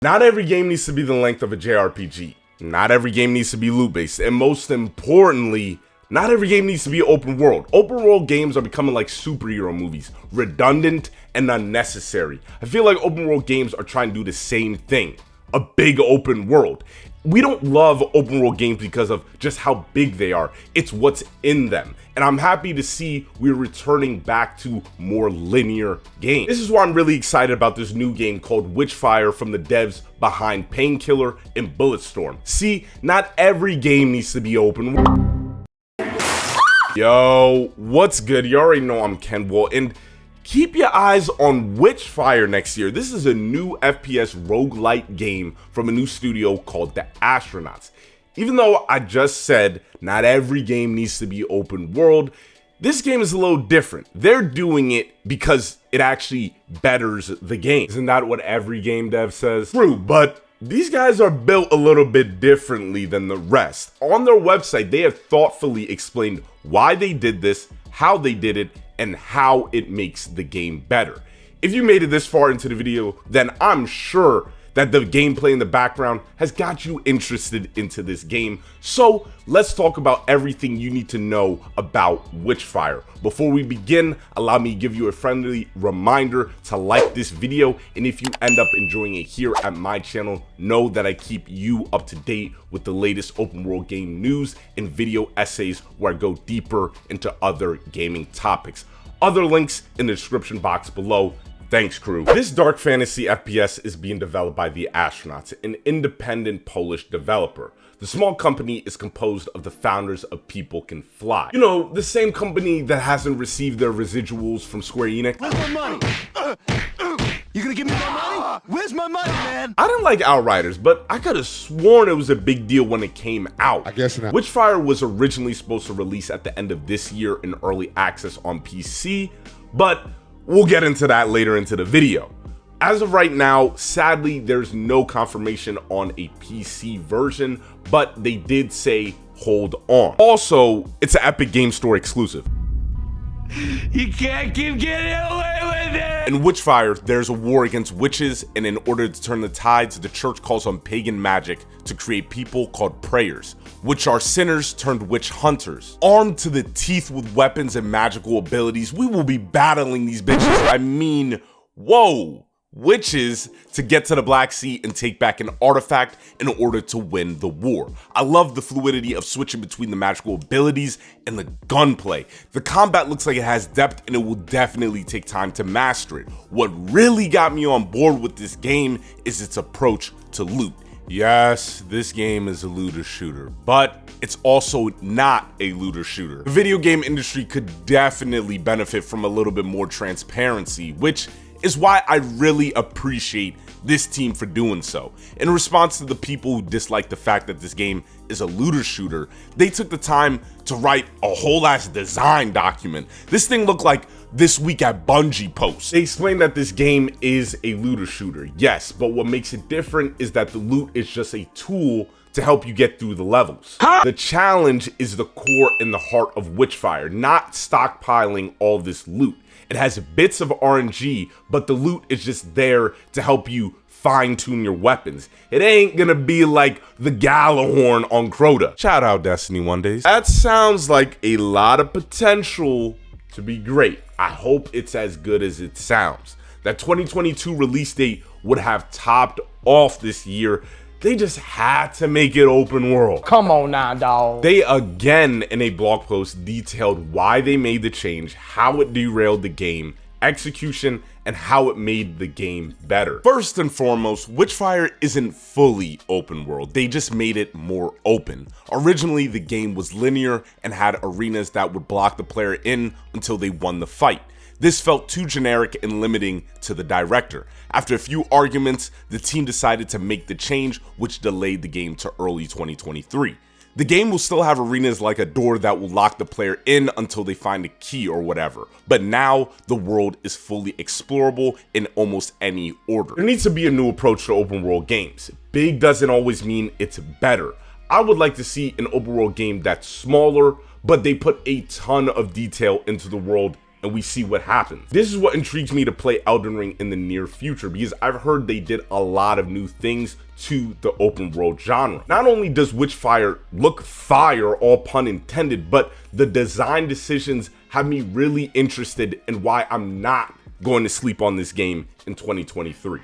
Not every game needs to be the length of a JRPG. Not every game needs to be loot-based. And most importantly, not every game needs to be open world. Open world games are becoming like superhero movies, redundant and unnecessary. I feel like open world games are trying to do the same thing, a big open world. We don't love open world games because of just how big they are. It's what's in them. And I'm happy to see we're returning back to more linear games. This is why I'm really excited about this new game called WitchFire from the devs behind Painkiller and Bulletstorm. See, not every game needs to be open world. Yo, what's good? You already know I'm KenWal, and keep your eyes on WitchFire next year. This is a new FPS roguelite game from a new studio called The Astronauts. Even though I just said not every game needs to be open world, this game is a little different. They're doing it because it actually betters the game. Isn't that what every game dev says? True, but these guys are built a little bit differently than the rest. On their website, they have thoughtfully explained why they did this, how they did it, and how it makes the game better. If you made it this far into the video, then I'm sure that the gameplay in the background has got you interested into this game. So let's talk about everything you need to know about WitchFire. Before we begin, allow me to give you a friendly reminder to like this video, and if you end up enjoying it here at my channel, know that I keep you up to date with the latest open world game news and video essays where I go deeper into other gaming topics. Other links in the description box below. Thanks, crew. This dark fantasy FPS is being developed by The Astronauts, an independent Polish developer. The small company is composed of the founders of People Can Fly. You know, the same company that hasn't received their residuals from Square Enix. Where's my money? You gonna give me my money? Where's my money, man? I didn't like Outriders, but I could have sworn it was a big deal when it came out. I guess not. WitchFire was originally supposed to release at the end of this year in early access on PC, but we'll get into that later into the video. As of right now, sadly, there's no confirmation on a PC version, but they did say hold on. Also, it's an Epic Game Store exclusive. You can't keep getting away with it! In WitchFire, there's a war against witches, and in order to turn the tides, the church calls on pagan magic to create people called prayers, which are sinners turned witch hunters. Armed to the teeth with weapons and magical abilities, we will be battling these bitches. I mean, whoa, witches, to get to the Black Sea and take back an artifact in order to win the war. I love the fluidity of switching between the magical abilities and the gunplay. The combat looks like it has depth, and it will definitely take time to master it. What really got me on board with this game is its approach to loot. Yes, this game is a looter shooter, but it's also not a looter shooter. The video game industry could definitely benefit from a little bit more transparency, which is why I really appreciate this team for doing so. In response to the people who dislike the fact that this game is a looter shooter, they took the time to write a whole ass design document. This thing looked like This Week at Bungie post. They explained that this game is a looter shooter, yes, but what makes it different is that the loot is just a tool to help you get through the levels. The challenge is the core and the heart of WitchFire, not stockpiling all this loot. It has bits of RNG, but the loot is just there to help you fine-tune your weapons. It ain't gonna be like the Gjallarhorn on Crota. Shout out Destiny one days. That sounds like a lot of potential to be great. I hope it's as good as it sounds. That 2022 release date would have topped off this year. They just had to make it open world. Come on now, dawg. They again in a blog post detailed why they made the change, how it derailed the game, execution, and how it made the game better. First and foremost, WitchFire isn't fully open world. They just made it more open. Originally, the game was linear and had arenas that would block the player in until they won the fight. This felt too generic and limiting to the director. After a few arguments, the team decided to make the change, which delayed the game to early 2023. The game will still have arenas like a door that will lock the player in until they find a key or whatever, but now the world is fully explorable in almost any order. There needs to be a new approach to open world games. Big doesn't always mean it's better. I would like to see an open world game that's smaller, but they put a ton of detail into the world and we see what happens. This is what intrigues me to play Elden Ring in the near future, because I've heard they did a lot of new things to the open world genre. Not only does WitchFire look fire, all pun intended, but the design decisions have me really interested in why I'm not going to sleep on this game in 2023.